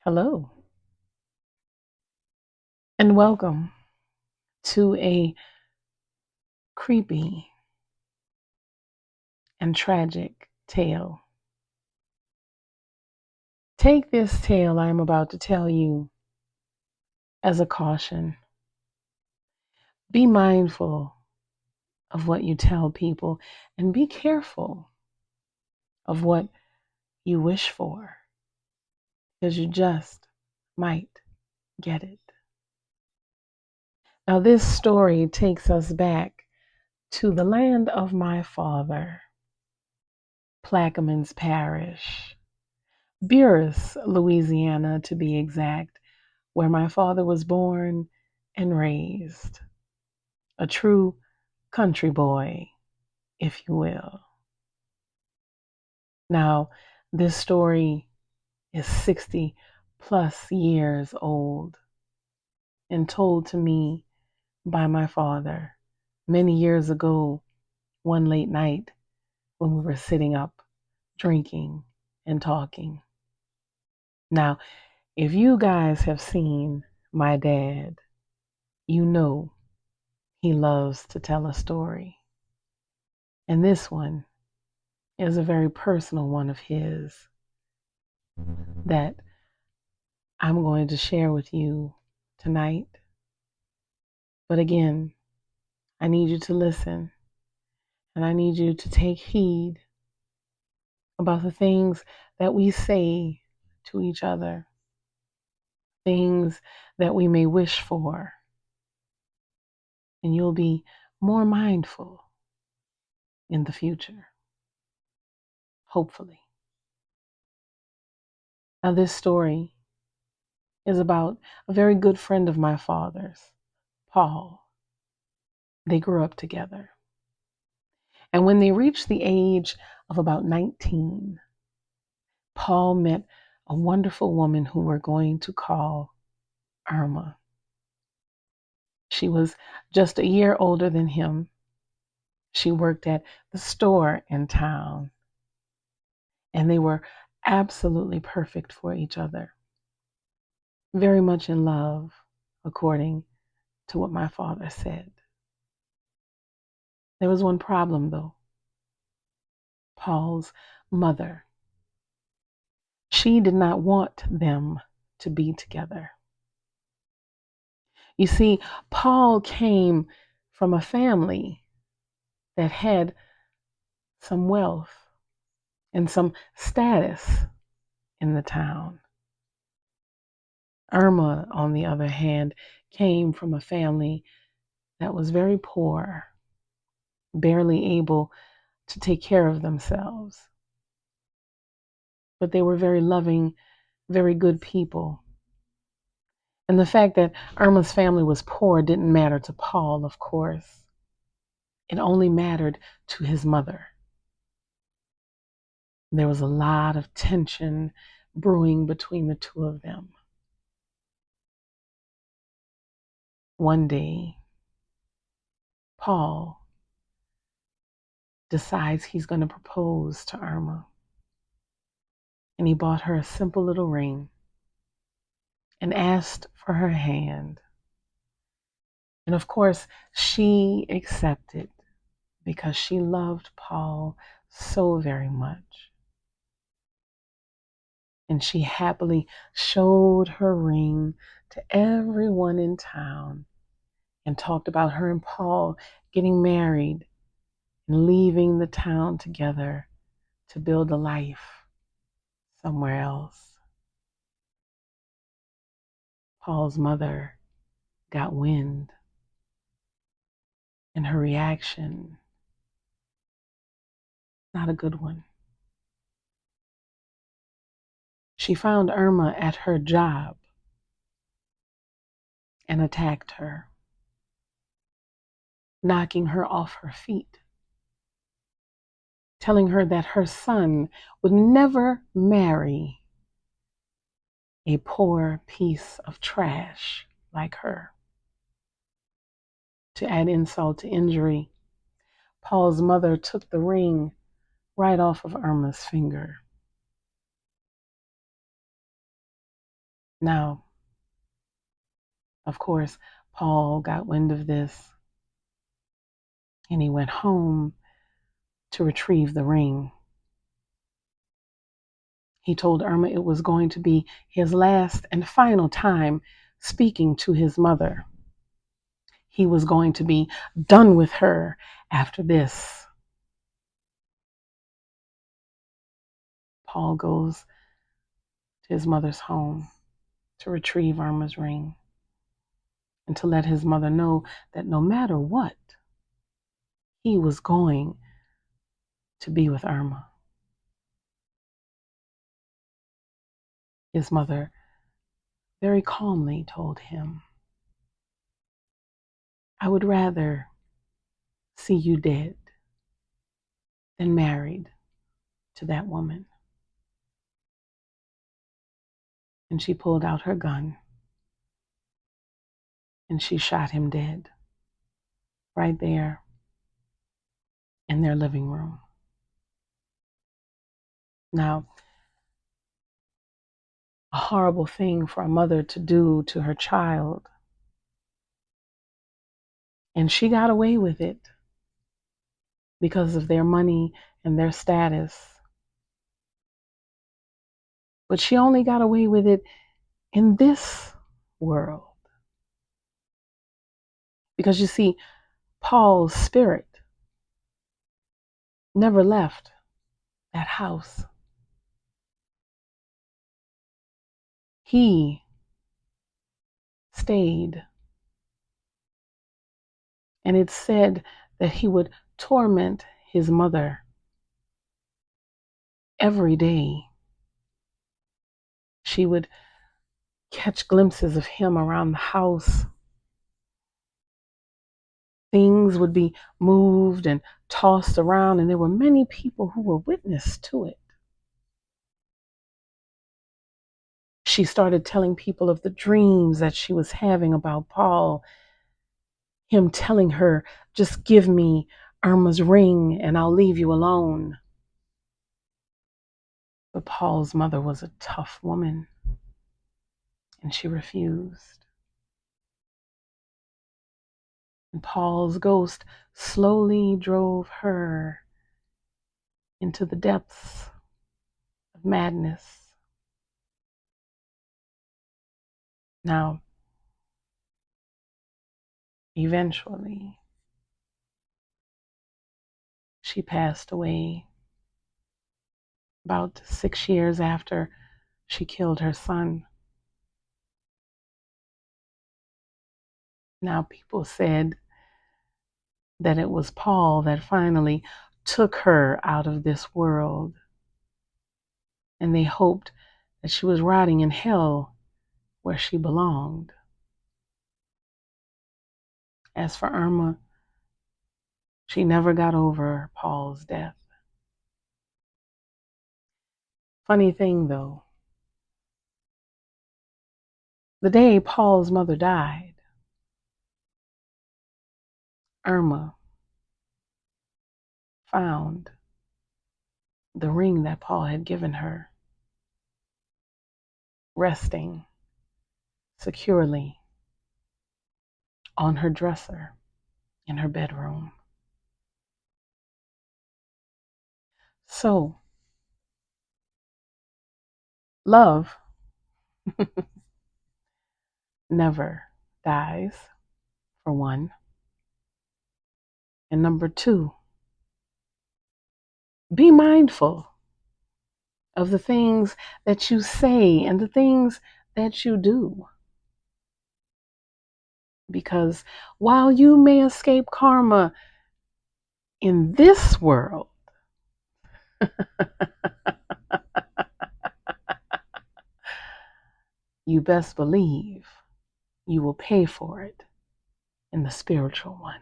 Hello, and welcome to a creepy and tragic tale. Take this tale I am about to tell you as a caution. Be mindful of what you tell people and be careful of what you wish for because you just might get it. Now, this story takes us back to the land of my father, Plaquemines Parish, Buras, Louisiana, to be exact, where my father was born and raised. A true country boy, if you will. Now, this story is 60 plus years old and told to me by my father many years ago, one late night when we were sitting up, drinking and talking. Now, if you guys have seen my dad, you know he loves to tell a story. And this one is a very personal one of his that I'm going to share with you tonight. But again, I need you to listen and I need you to take heed about the things that we say to each other, things that we may wish for, and you'll be more mindful in the future, hopefully. Now, this story is about a very good friend of my father's, Paul. They grew up together. And when they reached the age of about 19, Paul met a wonderful woman who we're going to call Irma. She was just a year older than him. She worked at the store in town, and they were absolutely perfect for each other. Very much in love, according to what my father said. There was one problem, though. Paul's mother. She did not want them to be together. You see, Paul came from a family that had some wealth and some status in the town. Irma, on the other hand, came from a family that was very poor, barely able to take care of themselves. But they were very loving, very good people. And the fact that Irma's family was poor didn't matter to Paul, of course. It only mattered to his mother. There was a lot of tension brewing between the two of them. One day, Paul decides he's going to propose to Irma. And he bought her a simple little ring and asked for her hand. And of course, she accepted because she loved Paul so very much. And she happily showed her ring to everyone in town and talked about her and Paul getting married and leaving the town together to build a life somewhere else. Paul's mother got wind, and her reaction, not a good one. She found Irma at her job and attacked her, knocking her off her feet, telling her that her son would never marry a poor piece of trash like her. To add insult to injury, Paul's mother took the ring right off of Irma's finger. Now, of course, Paul got wind of this and he went home to retrieve the ring. He told Irma it was going to be his last and final time speaking to his mother. He was going to be done with her after this. Paul goes to his mother's home to retrieve Irma's ring and to let his mother know that no matter what, he was going to be with Irma. His mother very calmly told him, "I would rather see you dead than married to that woman." And she pulled out her gun and she shot him dead right there in their living room. Now, a horrible thing for a mother to do to her child. And she got away with it because of their money and their status. But she only got away with it in this world. Because you see, Paul's spirit never left that house. He stayed. And it's said that he would torment his mother every day. She would catch glimpses of him around the house. Things would be moved and tossed around, and there were many people who were witness to it. She started telling people of the dreams that she was having about Paul, him telling her, "Just give me Irma's ring and I'll leave you alone." But Paul's mother was a tough woman, and she refused. And Paul's ghost slowly drove her into the depths of madness. Now, eventually, she passed away about 6 years after she killed her son. Now, people said that it was Paul that finally took her out of this world, and they hoped that she was rotting in hell where she belonged. As for Irma, she never got over Paul's death. Funny thing though, the day Paul's mother died, Irma found the ring that Paul had given her resting securely on her dresser in her bedroom. So, love never dies, for one. And number two, be mindful of the things that you say and the things that you do. Because while you may escape karma in this world, you best believe you will pay for it in the spiritual one.